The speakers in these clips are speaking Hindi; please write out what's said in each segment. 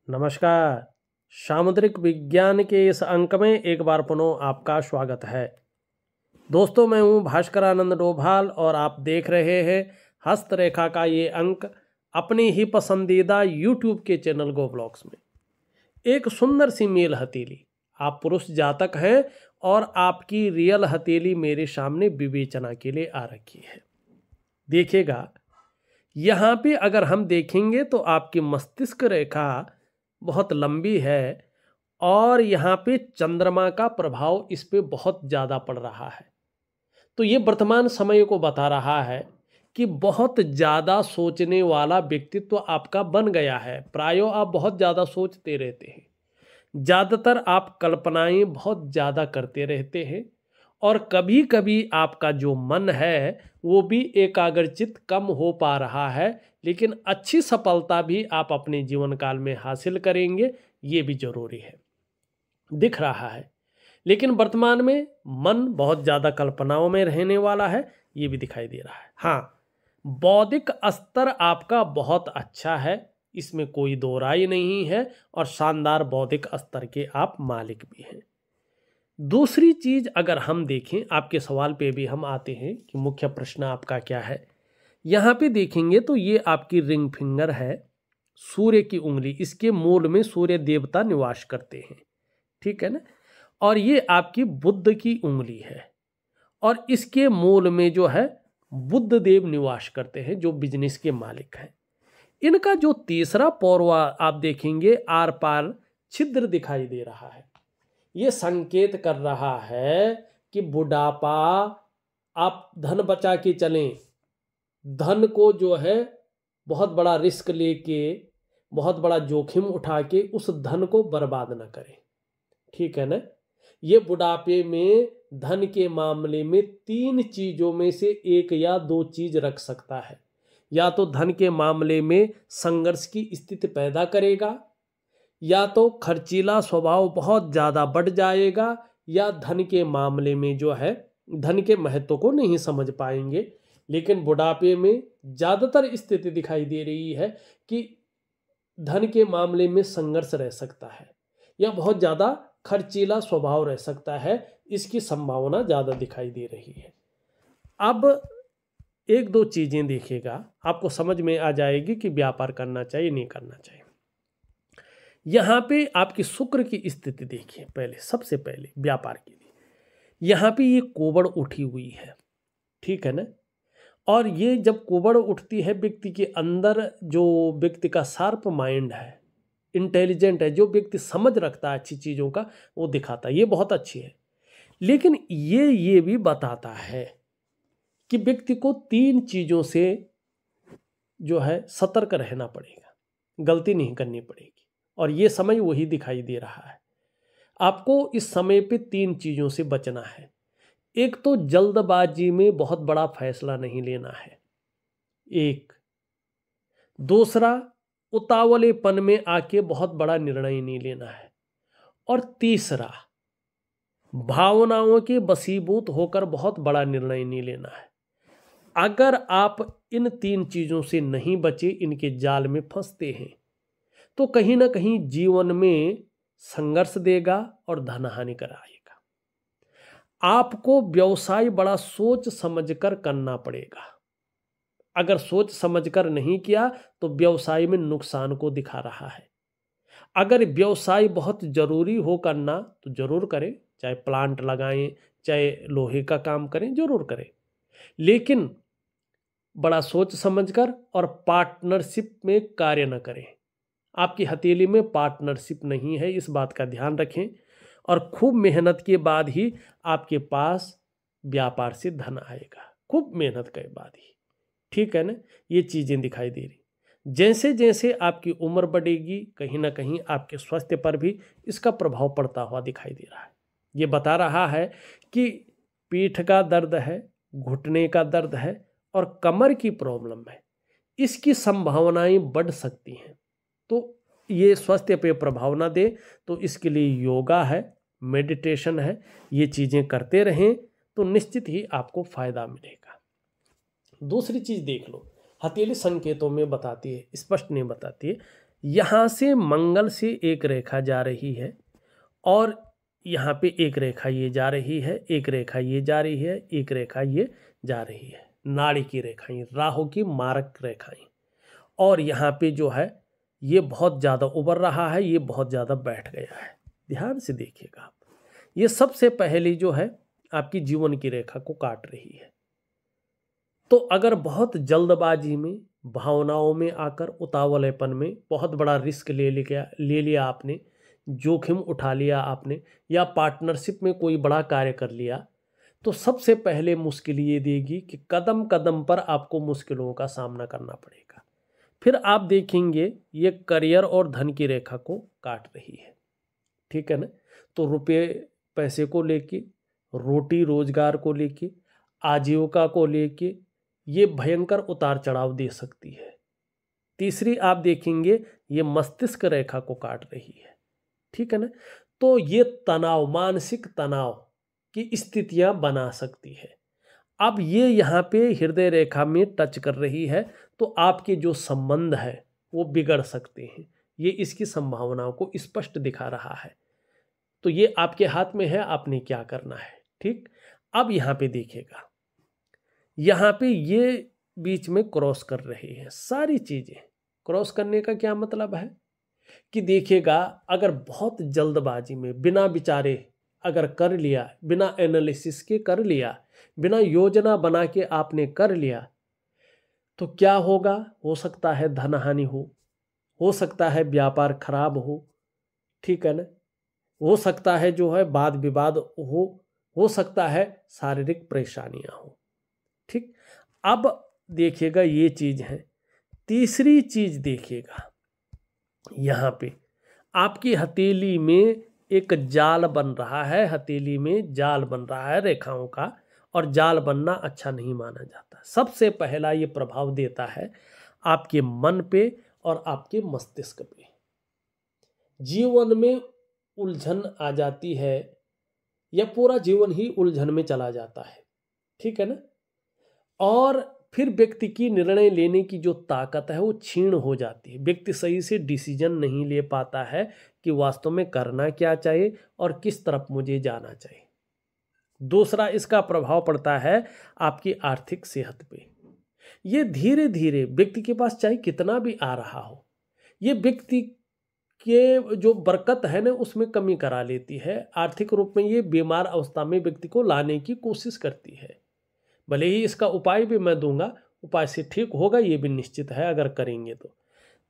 नमस्कार। सामुद्रिक विज्ञान के इस अंक में एक बार पुनः आपका स्वागत है। दोस्तों, मैं हूं भास्कर आनंद डोभाल और आप देख रहे हैं हस्तरेखा का ये अंक अपनी ही पसंदीदा YouTube के चैनल गो ब्लॉग्स में। एक सुंदर सी मेल हथेली, आप पुरुष जातक हैं और आपकी रियल हथेली मेरे सामने विवेचना के लिए आ रखी है। देखिएगा, यहाँ पे अगर हम देखेंगे तो आपकी मस्तिष्क रेखा बहुत लंबी है और यहाँ पे चंद्रमा का प्रभाव इस पे बहुत ज़्यादा पड़ रहा है। तो ये वर्तमान समय को बता रहा है कि बहुत ज़्यादा सोचने वाला व्यक्तित्व आपका बन गया है। प्रायों आप बहुत ज़्यादा सोचते रहते हैं, ज़्यादातर आप कल्पनाएं बहुत ज़्यादा करते रहते हैं और कभी कभी आपका जो मन है वो भी एकाग्रचित कम हो पा रहा है, लेकिन अच्छी सफलता भी आप अपने जीवन काल में हासिल करेंगे, ये भी जरूरी है, दिख रहा है। लेकिन वर्तमान में मन बहुत ज़्यादा कल्पनाओं में रहने वाला है, ये भी दिखाई दे रहा है। हाँ, बौद्धिक स्तर आपका बहुत अच्छा है, इसमें कोई दो राय नहीं है और शानदार बौद्धिक स्तर के आप मालिक भी हैं। दूसरी चीज अगर हम देखें, आपके सवाल पे भी हम आते हैं कि मुख्य प्रश्न आपका क्या है। यहाँ पे देखेंगे तो ये आपकी रिंग फिंगर है, सूर्य की उंगली, इसके मूल में सूर्य देवता निवास करते हैं, ठीक है ना। और ये आपकी बुध की उंगली है और इसके मूल में जो है बुध देव निवास करते हैं, जो बिजनेस के मालिक हैं। इनका जो तीसरा पौरवा आप देखेंगे, आर पार छिद्र दिखाई दे रहा है। ये संकेत कर रहा है कि बुढ़ापा, आप धन बचा के चलें, धन को जो है बहुत बड़ा रिस्क लेके, बहुत बड़ा जोखिम उठा के उस धन को बर्बाद ना करें, ठीक है ना। ये बुढ़ापे में धन के मामले में तीन चीजों में से एक या दो चीज रख सकता है। या तो धन के मामले में संघर्ष की स्थिति पैदा करेगा, या तो खर्चीला स्वभाव बहुत ज़्यादा बढ़ जाएगा, या धन के मामले में जो है धन के महत्व को नहीं समझ पाएंगे। लेकिन बुढ़ापे में ज़्यादातर स्थिति दिखाई दे रही है कि धन के मामले में संघर्ष रह सकता है या बहुत ज़्यादा खर्चीला स्वभाव रह सकता है, इसकी संभावना ज़्यादा दिखाई दे रही है। अब एक दो चीज़ें देखिएगा, आपको समझ में आ जाएगी कि व्यापार करना चाहिए नहीं करना चाहिए। यहाँ पे आपकी शुक्र की स्थिति देखिए, पहले सबसे पहले व्यापार के लिए यहाँ पे ये कोबड़ उठी हुई है, ठीक है ना। और ये जब कोबड़ उठती है, व्यक्ति के अंदर जो व्यक्ति का शार्प माइंड है, इंटेलिजेंट है, जो व्यक्ति समझ रखता है अच्छी चीज़ों का, वो दिखाता है, ये बहुत अच्छी है। लेकिन ये भी बताता है कि व्यक्ति को तीन चीज़ों से जो है सतर्क रहना पड़ेगा, गलती नहीं करनी पड़ेगी। और ये समय वही दिखाई दे रहा है। आपको इस समय पे तीन चीज़ों से बचना है। एक तो जल्दबाजी में बहुत बड़ा फैसला नहीं लेना है, एक। दूसरा, उतावलेपन में आके बहुत बड़ा निर्णय नहीं लेना है। और तीसरा, भावनाओं के वशीभूत होकर बहुत बड़ा निर्णय नहीं लेना है। अगर आप इन तीन चीज़ों से नहीं बचे, इनके जाल में फंसते हैं, तो कहीं ना कहीं जीवन में संघर्ष देगा और धन हानि कराएगा। आपको व्यवसाय बड़ा सोच समझकर करना पड़ेगा। अगर सोच समझकर नहीं किया तो व्यवसाय में नुकसान को दिखा रहा है। अगर व्यवसाय बहुत जरूरी हो करना तो जरूर करें, चाहे प्लांट लगाएं, चाहे लोहे का काम करें, जरूर करें, लेकिन बड़ा सोच समझकर और पार्टनरशिप में कार्य न करें। आपकी हथेली में पार्टनरशिप नहीं है, इस बात का ध्यान रखें। और खूब मेहनत के बाद ही आपके पास व्यापार से धन आएगा, खूब मेहनत के बाद ही, ठीक है ना। ये चीज़ें दिखाई दे रही। जैसे जैसे आपकी उम्र बढ़ेगी, कहीं ना कहीं आपके स्वास्थ्य पर भी इसका प्रभाव पड़ता हुआ दिखाई दे रहा है। ये बता रहा है कि पीठ का दर्द है, घुटने का दर्द है और कमर की प्रॉब्लम है, इसकी संभावनाएं बढ़ सकती हैं। तो ये स्वास्थ्य पे प्रभाव ना दे, तो इसके लिए योगा है, मेडिटेशन है, ये चीज़ें करते रहें तो निश्चित ही आपको फायदा मिलेगा। दूसरी चीज़ देख लो, हथेली संकेतों में बताती है, स्पष्ट नहीं बताती है। यहाँ से मंगल से एक रेखा जा रही है और यहाँ पे एक रेखा ये जा रही है, एक रेखा ये जा रही है, एक रेखा ये जा रही है, नाड़ी की रेखाएं, राहु की मारक रेखाएं। और यहाँ पे जो है ये बहुत ज़्यादा उभर रहा है, ये बहुत ज़्यादा बैठ गया है। ध्यान से देखिएगा आप, ये सबसे पहली जो है आपकी जीवन की रेखा को काट रही है। तो अगर बहुत जल्दबाजी में, भावनाओं में आकर, उतावलेपन में बहुत बड़ा रिस्क ले लिया आपने, जोखिम उठा लिया आपने, या पार्टनरशिप में कोई बड़ा कार्य कर लिया, तो सबसे पहले मुश्किल ये देगी कि कदम कदम पर आपको मुश्किलों का सामना करना पड़ेगा। फिर आप देखेंगे ये करियर और धन की रेखा को काट रही है, ठीक है ना। तो रुपये पैसे को लेके, रोटी रोजगार को लेके, आजीविका को लेके ये भयंकर उतार चढ़ाव दे सकती है। तीसरी आप देखेंगे ये मस्तिष्क रेखा को काट रही है, ठीक है ना। तो ये तनाव, मानसिक तनाव की स्थितियां बना सकती है। अब ये यहाँ पे हृदय रेखा में टच कर रही है, तो आपके जो संबंध है वो बिगड़ सकते हैं, ये इसकी संभावनाओं को स्पष्ट दिखा रहा है। तो ये आपके हाथ में है, आपने क्या करना है, ठीक। अब यहाँ पे देखिएगा, यहाँ पे ये बीच में क्रॉस कर रही है सारी चीजें। क्रॉस करने का क्या मतलब है कि देखिएगा, अगर बहुत जल्दबाजी में बिना विचारे अगर कर लिया, बिना एनालिसिस के कर लिया, बिना योजना बना के आपने कर लिया, तो क्या होगा। हो सकता है धन हानि हो सकता है व्यापार खराब हो, ठीक है ना। हो सकता है जो है वाद विवाद हो सकता है शारीरिक परेशानियां हो, ठीक। अब देखिएगा ये चीज है। तीसरी चीज देखिएगा, यहाँ पे आपकी हथेली में एक जाल बन रहा है, हथेली में जाल बन रहा है रेखाओं का, और जाल बनना अच्छा नहीं माना जाता। सबसे पहला ये प्रभाव देता है आपके मन पे और आपके मस्तिष्क पे। जीवन में उलझन आ जाती है, या पूरा जीवन ही उलझन में चला जाता है, ठीक है ना। और फिर व्यक्ति की निर्णय लेने की जो ताकत है वो क्षीण हो जाती है। व्यक्ति सही से डिसीजन नहीं ले पाता है कि वास्तव में करना क्या चाहिए और किस तरफ मुझे जाना चाहिए। दूसरा इसका प्रभाव पड़ता है आपकी आर्थिक सेहत पे। ये धीरे धीरे व्यक्ति के पास चाहे कितना भी आ रहा हो, ये व्यक्ति के जो बरकत है ना उसमें कमी करा लेती है। आर्थिक रूप में ये बीमार अवस्था में व्यक्ति को लाने की कोशिश करती है। भले ही इसका उपाय भी मैं दूंगा, उपाय से ठीक होगा ये भी निश्चित है अगर करेंगे तो।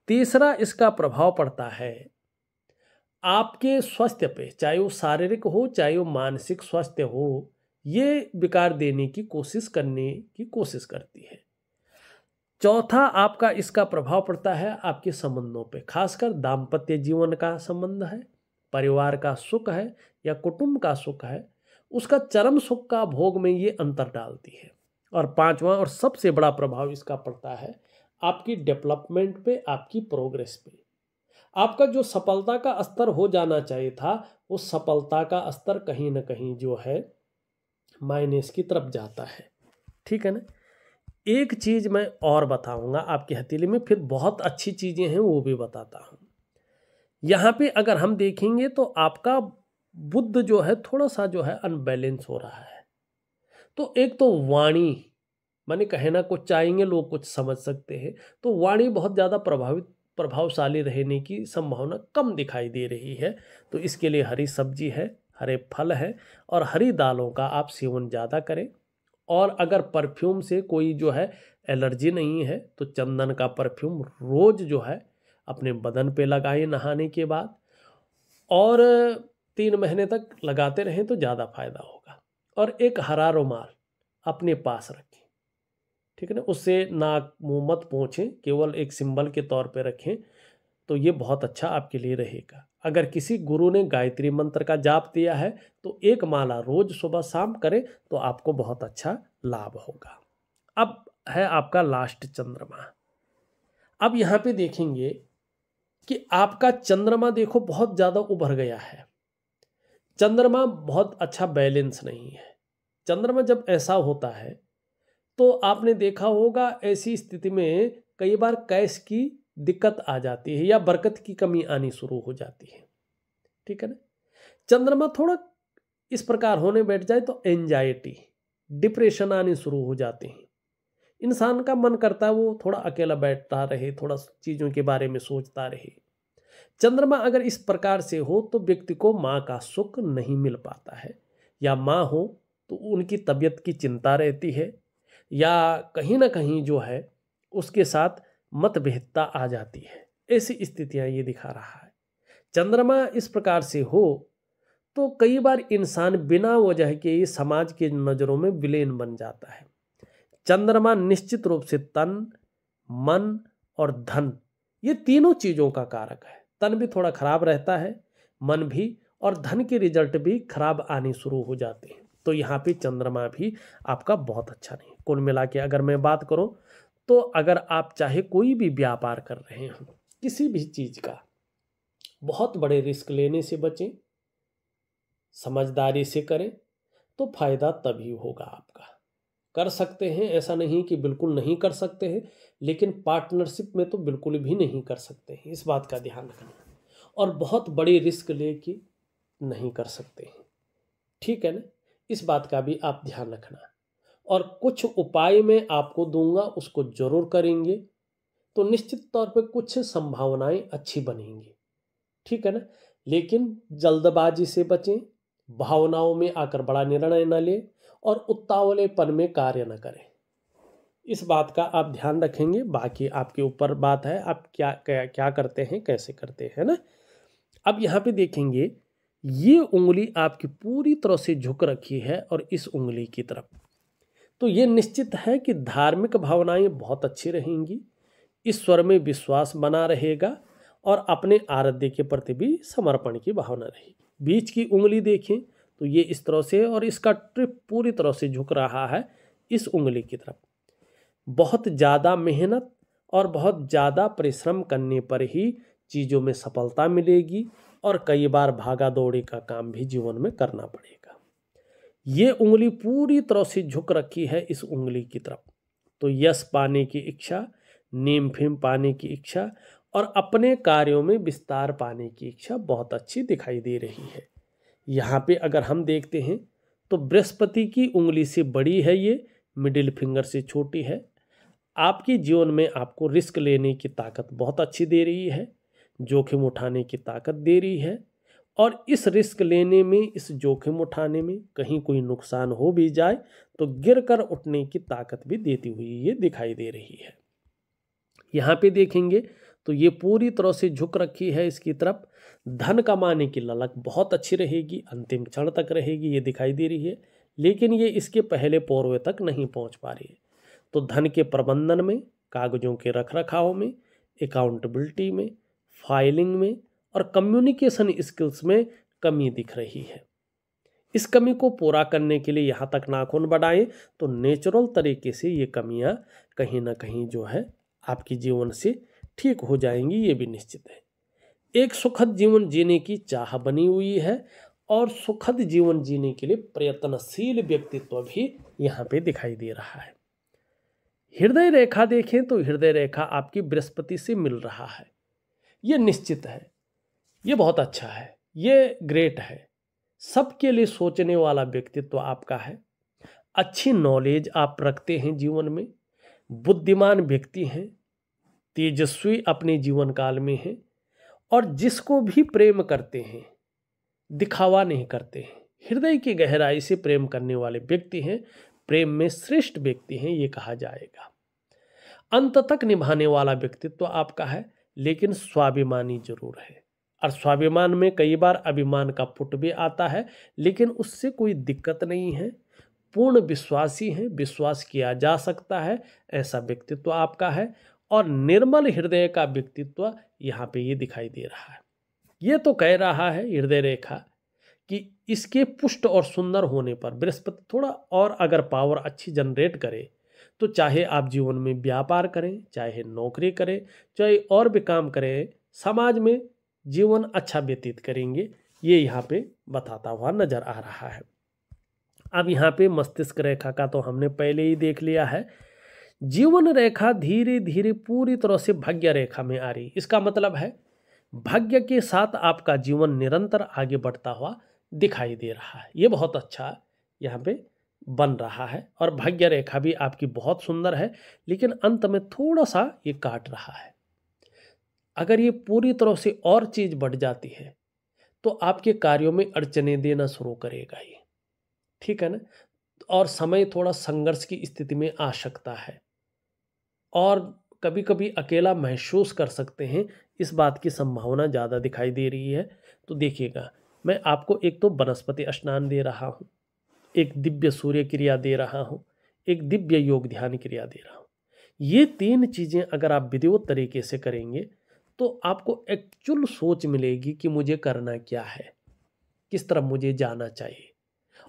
तीसरा इसका प्रभाव पड़ता है आपके स्वास्थ्य पे, चाहे वो शारीरिक हो चाहे वो मानसिक स्वास्थ्य हो, ये विकार देने की कोशिश करती है। चौथा आपका इसका प्रभाव पड़ता है आपके संबंधों पे, खासकर दाम्पत्य जीवन का संबंध है, परिवार का सुख है या कुटुंब का सुख है, उसका चरम सुख का भोग में ये अंतर डालती है। और पांचवा और सबसे बड़ा प्रभाव इसका पड़ता है आपकी डेवलपमेंट पे, आपकी प्रोग्रेस पे। आपका जो सफलता का स्तर हो जाना चाहिए था, उस सफलता का स्तर कहीं ना कहीं जो है माइनस की तरफ जाता है, ठीक है ना। एक चीज मैं और बताऊंगा आपकी हथेली में, फिर बहुत अच्छी चीजें हैं वो भी बताता हूं। यहाँ पे अगर हम देखेंगे तो आपका बुद्ध जो है थोड़ा सा जो है अनबैलेंस हो रहा है। तो एक तो वाणी, माने कहना कुछ चाहेंगे लोग कुछ समझ सकते हैं, तो वाणी बहुत ज़्यादा प्रभावशाली रहने की संभावना कम दिखाई दे रही है। तो इसके लिए हरी सब्जी है, हरे फल है और हरी दालों का आप सेवन ज़्यादा करें। और अगर परफ्यूम से कोई जो है एलर्जी नहीं है तो चंदन का परफ्यूम रोज़ जो है अपने बदन पे लगाएं नहाने के बाद, और 3 महीने तक लगाते रहें तो ज़्यादा फायदा होगा। और एक हरा रुमाल अपने पास रखें, ठीक है ना। उससे नाक मुंह मत पोंछें, केवल एक सिंबल के तौर पे रखें, तो ये बहुत अच्छा आपके लिए रहेगा। अगर किसी गुरु ने गायत्री मंत्र का जाप दिया है तो एक माला रोज सुबह शाम करें तो आपको बहुत अच्छा लाभ होगा। अब है आपका लास्ट चंद्रमा। अब यहाँ पे देखेंगे कि आपका चंद्रमा देखो बहुत ज़्यादा उभर गया है। चंद्रमा बहुत अच्छा बैलेंस नहीं है। चंद्रमा जब ऐसा होता है तो आपने देखा होगा ऐसी स्थिति में कई बार कैश की दिक्कत आ जाती है या बरकत की कमी आनी शुरू हो जाती है। ठीक है ना। चंद्रमा थोड़ा इस प्रकार होने बैठ जाए तो एंजाइटी, डिप्रेशन आने शुरू हो जाते हैं। इंसान का मन करता है वो थोड़ा अकेला बैठता रहे, थोड़ा चीज़ों के बारे में सोचता रहे। चंद्रमा अगर इस प्रकार से हो तो व्यक्ति को माँ का सुख नहीं मिल पाता है, या माँ हो तो उनकी तबीयत की चिंता रहती है, या कहीं ना कहीं जो है उसके साथ मतभेदता आ जाती है। ऐसी स्थितियां ये दिखा रहा है। चंद्रमा इस प्रकार से हो तो कई बार इंसान बिना वजह के ही समाज की नज़रों में विलेन बन जाता है। चंद्रमा निश्चित रूप से तन, मन और धन, ये तीनों चीज़ों का कारक है। तन भी थोड़ा खराब रहता है, मन भी, और धन के रिजल्ट भी खराब आने शुरू हो जाते हैं। तो यहाँ पे चंद्रमा भी आपका बहुत अच्छा नहीं। कुल मिला के अगर मैं बात करूँ तो अगर आप चाहे कोई भी व्यापार कर रहे हो, किसी भी चीज़ का, बहुत बड़े रिस्क लेने से बचें, समझदारी से करें तो फायदा तभी होगा आपका। कर सकते हैं, ऐसा नहीं कि बिल्कुल नहीं कर सकते हैं, लेकिन पार्टनरशिप में तो बिल्कुल भी नहीं कर सकते हैं, इस बात का ध्यान रखना। और बहुत बड़ी रिस्क लेके नहीं कर सकते हैं। ठीक है ना, इस बात का भी आप ध्यान रखना। और कुछ उपाय मैं आपको दूंगा, उसको जरूर करेंगे तो निश्चित तौर पे कुछ संभावनाएं अच्छी बनेंगी। ठीक है ना। लेकिन जल्दबाजी से बचें, भावनाओं में आकर बड़ा निर्णय न लें और उतावलेपन में कार्य न करें। इस बात का आप ध्यान रखेंगे। बाकी आपके ऊपर बात है, आप क्या क्या क्या करते हैं, कैसे करते हैं ना। अब यहाँ पे देखेंगे, ये उंगली आपकी पूरी तरह से झुक रखी है और इस उंगली की तरफ, तो ये निश्चित है कि धार्मिक भावनाएं बहुत अच्छी रहेंगी, ईश्वर में विश्वास बना रहेगा और अपने आराध्य के प्रति भी समर्पण की भावना रहेगी। बीच की उंगली देखें तो ये इस तरह से, और इसका ट्रिप पूरी तरह से झुक रहा है इस उंगली की तरफ। बहुत ज़्यादा मेहनत और बहुत ज़्यादा परिश्रम करने पर ही चीज़ों में सफलता मिलेगी और कई बार भागा दौड़ी का काम भी जीवन में करना पड़ेगा। ये उंगली पूरी तरह से झुक रखी है इस उंगली की तरफ, तो यश पाने की इच्छा, नेम फेम पाने की इच्छा और अपने कार्यों में विस्तार पाने की इच्छा बहुत अच्छी दिखाई दे रही है। यहाँ पे अगर हम देखते हैं तो बृहस्पति की उंगली से बड़ी है ये, मिडिल फिंगर से छोटी है। आपके जीवन में आपको रिस्क लेने की ताकत बहुत अच्छी दे रही है, जोखिम उठाने की ताकत दे रही है, और इस रिस्क लेने में, इस जोखिम उठाने में कहीं कोई नुकसान हो भी जाए तो गिर कर उठने की ताकत भी देती हुई ये दिखाई दे रही है। यहाँ पे देखेंगे तो ये पूरी तरह से झुक रखी है इसकी तरफ। धन कमाने की ललक बहुत अच्छी रहेगी, अंतिम क्षण तक रहेगी, ये दिखाई दे रही है, लेकिन ये इसके पहले पोरवे तक नहीं पहुँच पा रही है। तो धन के प्रबंधन में, कागजों के रख रखाव में, अकाउंटेबिलिटी में, फाइलिंग में और कम्युनिकेशन स्किल्स में कमी दिख रही है। इस कमी को पूरा करने के लिए यहाँ तक नाखून बढ़ाएं तो नेचुरल तरीके से ये कमियाँ कहीं ना कहीं जो है आपके जीवन से ठीक हो जाएंगी, ये भी निश्चित है। एक सुखद जीवन जीने की चाह बनी हुई है और सुखद जीवन जीने के लिए प्रयत्नशील व्यक्तित्व भी यहाँ पे दिखाई दे रहा है। हृदय रेखा देखें तो हृदय रेखा आपकी बृहस्पति से मिल रहा है, ये निश्चित है, ये बहुत अच्छा है, ये ग्रेट है। सबके लिए सोचने वाला व्यक्तित्व आपका है, अच्छी नॉलेज आप रखते हैं जीवन में, बुद्धिमान व्यक्ति हैं, तेजस्वी अपने जीवन काल में हैं और जिसको भी प्रेम करते हैं दिखावा नहीं करते हैं, हृदय की गहराई से प्रेम करने वाले व्यक्ति हैं, प्रेम में श्रेष्ठ व्यक्ति हैं ये कहा जाएगा। अंत तक निभाने वाला व्यक्तित्व आपका है, लेकिन स्वाभिमानी जरूर है, और स्वाभिमान में कई बार अभिमान का फुट भी आता है, लेकिन उससे कोई दिक्कत नहीं है। पूर्ण विश्वासी हैं, विश्वास किया जा सकता है, ऐसा व्यक्तित्व आपका है। और निर्मल हृदय का व्यक्तित्व यहाँ पे ये दिखाई दे रहा है। ये तो कह रहा है हृदय रेखा कि इसके पुष्ट और सुंदर होने पर बृहस्पति थोड़ा और अगर पावर अच्छी जनरेट करे तो चाहे आप जीवन में व्यापार करें, चाहे नौकरी करें, चाहे और भी काम करें, समाज में जीवन अच्छा व्यतीत करेंगे, ये यहाँ पे बताता हुआ नजर आ रहा है। अब यहाँ पे मस्तिष्क रेखा का तो हमने पहले ही देख लिया है। जीवन रेखा धीरे धीरे पूरी तरह से भाग्य रेखा में आ रही। इसका मतलब है भाग्य के साथ आपका जीवन निरंतर आगे बढ़ता हुआ दिखाई दे रहा है। ये बहुत अच्छा यहाँ पे बन रहा है और भाग्य रेखा भी आपकी बहुत सुंदर है, लेकिन अंत में थोड़ा सा ये काट रहा है। अगर ये पूरी तरह से और चीज बढ़ जाती है तो आपके कार्यों में अड़चने देना शुरू करेगा ये, ठीक है ना। और समय थोड़ा संघर्ष की स्थिति में आ सकता है और कभी कभी अकेला महसूस कर सकते हैं, इस बात की संभावना ज़्यादा दिखाई दे रही है। तो देखिएगा, मैं आपको एक तो वनस्पति स्नान दे रहा हूँ, एक दिव्य सूर्य क्रिया दे रहा हूँ, एक दिव्य योग ध्यान क्रिया दे रहा हूँ। ये 3 चीज़ें अगर आप विधिवत तरीके से करेंगे तो आपको एक्चुअल सोच मिलेगी कि मुझे करना क्या है, किस तरफ मुझे जाना चाहिए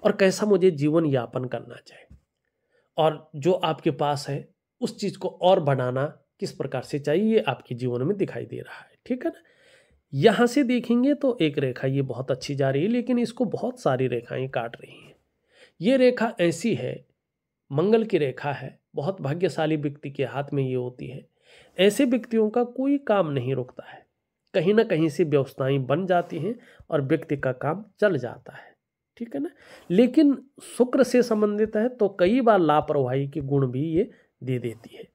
और कैसा मुझे जीवन यापन करना चाहिए, और जो आपके पास है उस चीज़ को और बढ़ाना किस प्रकार से चाहिए, ये आपके जीवन में दिखाई दे रहा है, ठीक है ना। यहाँ से देखेंगे तो एक रेखा ये बहुत अच्छी जा रही है, लेकिन इसको बहुत सारी रेखाएं काट रही हैं। ये रेखा ऐसी है, मंगल की रेखा है, बहुत भाग्यशाली व्यक्ति के हाथ में ये होती है। ऐसे व्यक्तियों का कोई काम नहीं रुकता है, कहीं ना कहीं से व्यवस्थाएं बन जाती हैं और व्यक्ति का काम चल जाता है, ठीक है ना। लेकिन शुक्र से संबंधित है तो कई बार लापरवाही के गुण भी ये दे देती है।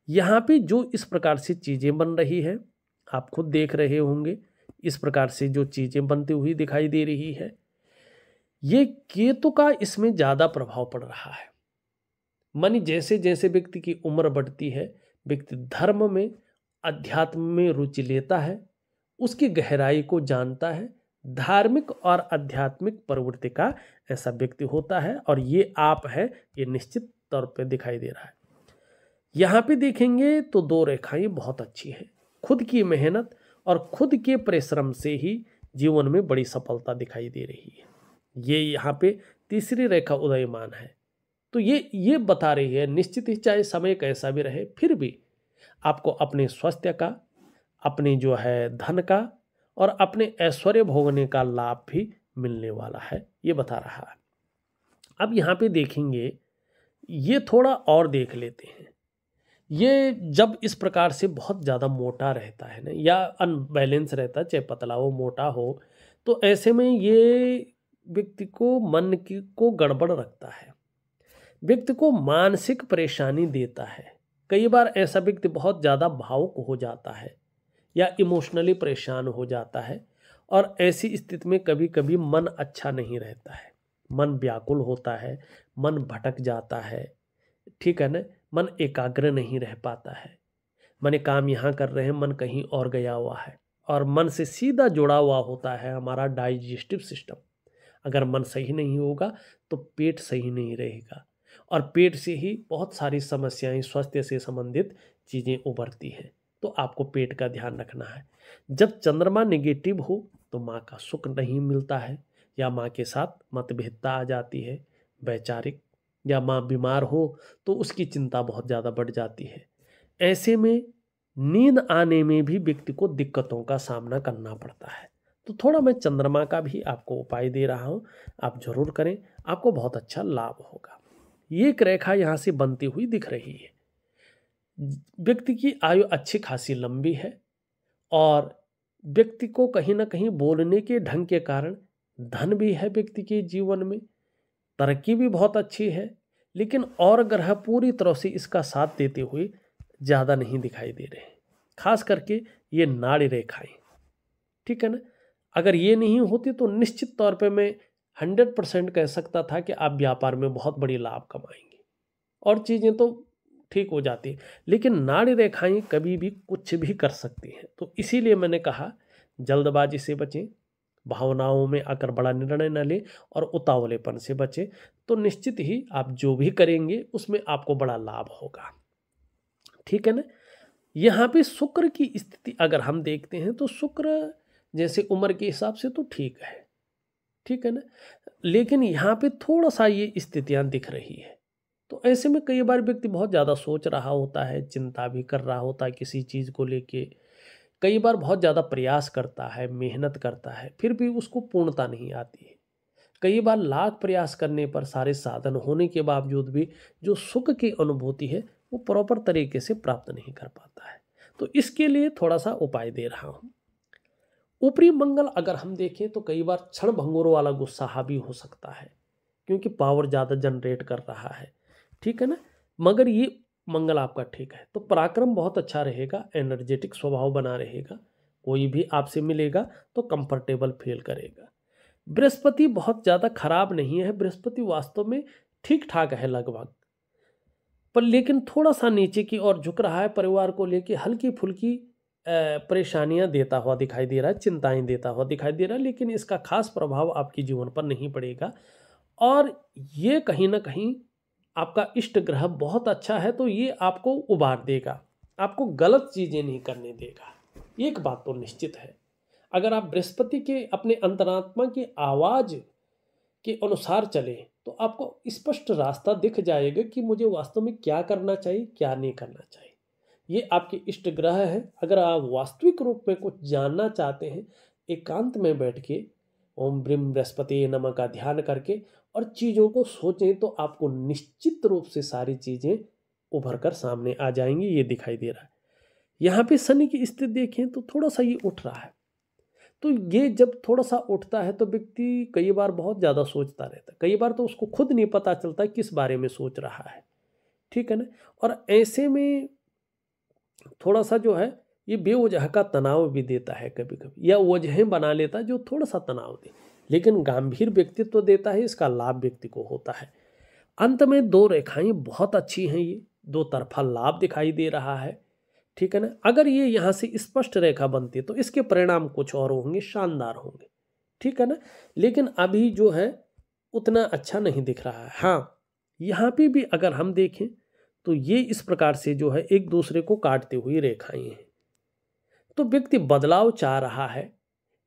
यहाँ पे जो इस प्रकार से चीज़ें बन रही है, आप खुद देख रहे होंगे, इस प्रकार से जो चीज़ें बनती हुई दिखाई दे रही है, ये केतु का इसमें ज़्यादा प्रभाव पड़ रहा है। मानी जैसे जैसे व्यक्ति की उम्र बढ़ती है, व्यक्ति धर्म में, अध्यात्म में रुचि लेता है, उसकी गहराई को जानता है, धार्मिक और आध्यात्मिक प्रवृत्ति का ऐसा व्यक्ति होता है, और ये आप है, ये निश्चित तौर पे दिखाई दे रहा है। यहाँ पे देखेंगे तो 2 रेखाएं बहुत अच्छी हैं। खुद की मेहनत और खुद के परिश्रम से ही जीवन में बड़ी सफलता दिखाई दे रही है। ये यहाँ पे तीसरी रेखा उदयमान है, तो ये बता रही है निश्चित ही चाहे समय कैसा भी रहे, फिर भी आपको अपने स्वास्थ्य का, अपने जो है धन का और अपने ऐश्वर्य भोगने का लाभ भी मिलने वाला है, ये बता रहा है। अब यहाँ पे देखेंगे, ये थोड़ा और देख लेते हैं। ये जब इस प्रकार से बहुत ज़्यादा मोटा रहता है ना, या अनबैलेंस रहता है, चाहे पतला हो मोटा हो, तो ऐसे में ये व्यक्ति को मन की को गड़बड़ रखता है, व्यक्ति को मानसिक परेशानी देता है। कई बार ऐसा व्यक्ति बहुत ज़्यादा भावुक हो जाता है या इमोशनली परेशान हो जाता है, और ऐसी स्थिति में कभी कभी मन अच्छा नहीं रहता है, मन व्याकुल होता है, मन भटक जाता है, ठीक है ना। मन एकाग्र नहीं रह पाता है, मन काम यहाँ कर रहे हैं, मन कहीं और गया हुआ है, और मन से सीधा जुड़ा हुआ होता है हमारा डाइजेस्टिव सिस्टम। अगर मन सही नहीं होगा तो पेट सही नहीं रहेगा, और पेट से ही बहुत सारी समस्याएं, स्वास्थ्य से संबंधित चीज़ें उभरती हैं। तो आपको पेट का ध्यान रखना है। जब चंद्रमा नेगेटिव हो तो माँ का सुख नहीं मिलता है, या माँ के साथ मतभेदता आ जाती है वैचारिक, या माँ बीमार हो तो उसकी चिंता बहुत ज़्यादा बढ़ जाती है। ऐसे में नींद आने में भी व्यक्ति को दिक्कतों का सामना करना पड़ता है। तो थोड़ा मैं चंद्रमा का भी आपको उपाय दे रहा हूँ, आप जरूर करें, आपको बहुत अच्छा लाभ होगा। ये एक रेखा यहाँ से बनती हुई दिख रही है। व्यक्ति की आयु अच्छी खासी लंबी है, और व्यक्ति को कहीं ना कहीं बोलने के ढंग के कारण धन भी है व्यक्ति के जीवन में, तरक्की भी बहुत अच्छी है, लेकिन और ग्रह पूरी तरह से इसका साथ देते हुए ज़्यादा नहीं दिखाई दे रहे हैं, खास करके ये नाड़ी रेखाएं, ठीक है ना। अगर ये नहीं होती तो निश्चित तौर पे मैं 100% कह सकता था कि आप व्यापार में बहुत बड़ी लाभ कमाएंगे और चीज़ें तो ठीक हो जाती, लेकिन नाड़ी रेखाएं कभी भी कुछ भी कर सकती हैं। तो इसीलिए मैंने कहा जल्दबाजी से बचें, भावनाओं में आकर बड़ा निर्णय न लें, और उतावलेपन से बचें, तो निश्चित ही आप जो भी करेंगे उसमें आपको बड़ा लाभ होगा, ठीक है ना। यहाँ पे शुक्र की स्थिति अगर हम देखते हैं तो शुक्र जैसे उम्र के हिसाब से तो ठीक है, ठीक है ना, लेकिन यहाँ पे थोड़ा सा ये स्थितियाँ दिख रही है। तो ऐसे में कई बार व्यक्ति बहुत ज़्यादा सोच रहा होता है, चिंता भी कर रहा होता है किसी चीज़ को लेके, कई बार बहुत ज़्यादा प्रयास करता है, मेहनत करता है, फिर भी उसको पूर्णता नहीं आती है। कई बार लाख प्रयास करने पर, सारे साधन होने के बावजूद भी जो सुख की अनुभूति है वो प्रॉपर तरीके से प्राप्त नहीं कर पाता है। तो इसके लिए थोड़ा सा उपाय दे रहा हूँ। ऊपरी मंगल अगर हम देखें तो कई बार क्षण भंगुर वाला गुस्सा हावी हो सकता है, क्योंकि पावर ज़्यादा जनरेट कर रहा है, ठीक है ना। मगर ये मंगल आपका ठीक है, तो पराक्रम बहुत अच्छा रहेगा, एनर्जेटिक स्वभाव बना रहेगा, कोई भी आपसे मिलेगा तो कंफर्टेबल फील करेगा। बृहस्पति बहुत ज़्यादा खराब नहीं है, बृहस्पति वास्तव में ठीक ठाक है लगभग, पर लेकिन थोड़ा सा नीचे की ओर झुक रहा है। परिवार को लेके हल्की फुल्की परेशानियां देता हुआ दिखाई दे रहा है, चिंताएं देता हुआ दिखाई दे रहा है, लेकिन इसका खास प्रभाव आपके जीवन पर नहीं पड़ेगा। और ये कहीं ना कहीं आपका इष्ट ग्रह बहुत अच्छा है, तो ये आपको उबार देगा, आपको गलत चीज़ें नहीं करने देगा। एक बात तो निश्चित है, अगर आप बृहस्पति के अपने अंतरात्मा की आवाज़ के अनुसार चले तो आपको स्पष्ट रास्ता दिख जाएगा कि मुझे वास्तव में क्या करना चाहिए, क्या नहीं करना चाहिए। ये आपके इष्ट ग्रह है। अगर आप वास्तविक रूप में कुछ जानना चाहते हैं, एकांत में बैठ के ओम ब्रीम बृहस्पति नमः का ध्यान करके और चीज़ों को सोचें, तो आपको निश्चित रूप से सारी चीज़ें उभर कर सामने आ जाएंगी। ये दिखाई दे रहा है। यहाँ पे शनि की स्थिति देखें तो थोड़ा सा ये उठ रहा है, तो ये जब थोड़ा सा उठता है तो व्यक्ति कई बार बहुत ज़्यादा सोचता रहता है, कई बार तो उसको खुद नहीं पता चलता किस बारे में सोच रहा है, ठीक है ना। और ऐसे में थोड़ा सा जो है ये बेवजह का तनाव भी देता है कभी कभी, या वजहें बना लेता है जो थोड़ा सा तनाव दे, लेकिन गंभीर व्यक्तित्व देता है, इसका लाभ व्यक्ति को होता है। अंत में दो रेखाएं बहुत अच्छी हैं, ये दो तरफा लाभ दिखाई दे रहा है, ठीक है ना। अगर ये यहाँ से स्पष्ट रेखा बनती तो इसके परिणाम कुछ और होंगे, शानदार होंगे, ठीक है ना। लेकिन अभी जो है उतना अच्छा नहीं दिख रहा है। हाँ, यहाँ पे भी अगर हम देखें तो ये इस प्रकार से जो है एक दूसरे को काटती हुई रेखाएं हैं, तो व्यक्ति बदलाव चाह रहा है,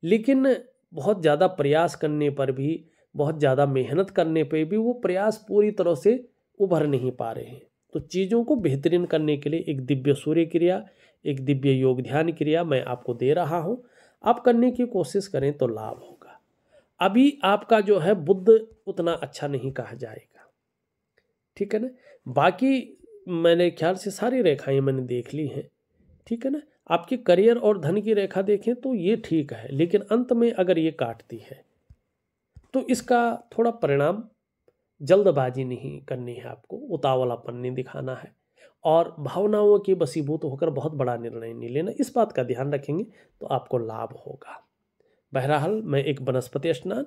लेकिन बहुत ज़्यादा प्रयास करने पर भी, बहुत ज़्यादा मेहनत करने पर भी वो प्रयास पूरी तरह से उभर नहीं पा रहे हैं। तो चीज़ों को बेहतरीन करने के लिए एक दिव्य सूर्य क्रिया, एक दिव्य योग ध्यान क्रिया मैं आपको दे रहा हूँ, आप करने की कोशिश करें तो लाभ होगा। अभी आपका जो है बुध उतना अच्छा नहीं कहा जाएगा, ठीक है ना। बाकी मैंने ख्याल से सारी रेखाएं मैंने देख ली हैं, ठीक है ना। आपके करियर और धन की रेखा देखें तो ये ठीक है, लेकिन अंत में अगर ये काटती है तो इसका थोड़ा परिणाम जल्दबाजी नहीं करनी है, आपको उतावलापन नहीं दिखाना है, और भावनाओं के वशीभूत होकर बहुत बड़ा निर्णय नहीं लेना। इस बात का ध्यान रखेंगे तो आपको लाभ होगा। बहरहाल मैं एक वनस्पति स्नान,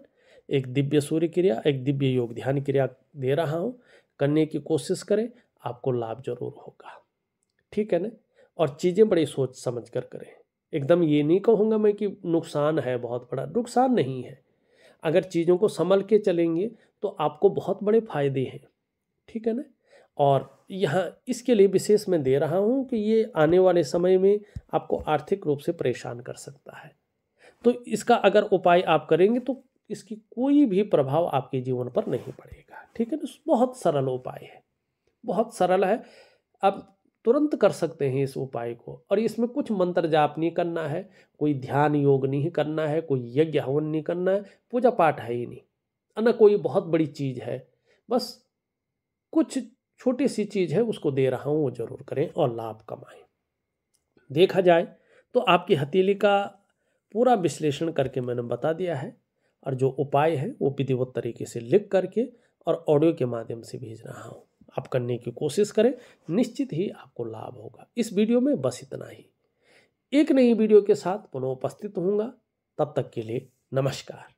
एक दिव्य सूर्य क्रिया, एक दिव्य योग ध्यान क्रिया दे रहा हूँ, करने की कोशिश करें, आपको लाभ जरूर होगा, ठीक है ना। और चीज़ें बड़ी सोच समझ कर करें। एकदम ये नहीं कहूँगा मैं कि नुकसान है, बहुत बड़ा नुकसान नहीं है। अगर चीज़ों को संभल के चलेंगे तो आपको बहुत बड़े फायदे हैं, ठीक है ना। और यहाँ इसके लिए विशेष मैं दे रहा हूँ कि ये आने वाले समय में आपको आर्थिक रूप से परेशान कर सकता है, तो इसका अगर उपाय आप करेंगे तो इसकी कोई भी प्रभाव आपके जीवन पर नहीं पड़ेगा, ठीक है ना। बहुत सरल उपाय है, बहुत सरल है, आप तुरंत कर सकते हैं इस उपाय को। और इसमें कुछ मंत्र जाप नहीं करना है, कोई ध्यान योग नहीं करना है, कोई यज्ञ हवन नहीं करना है, पूजा पाठ है ही नहीं, ना कोई बहुत बड़ी चीज़ है, बस कुछ छोटी सी चीज़ है, उसको दे रहा हूँ, वो जरूर करें और लाभ कमाएं। देखा जाए तो आपकी हथेली का पूरा विश्लेषण करके मैंने बता दिया है, और जो उपाय है वो विधिवत तरीके से लिख करके और ऑडियो के माध्यम से भेज रहा हूँ। आप करने की कोशिश करें, निश्चित ही आपको लाभ होगा। इस वीडियो में बस इतना ही। एक नई वीडियो के साथ पुनः उपस्थित होऊंगा, तब तक के लिए नमस्कार।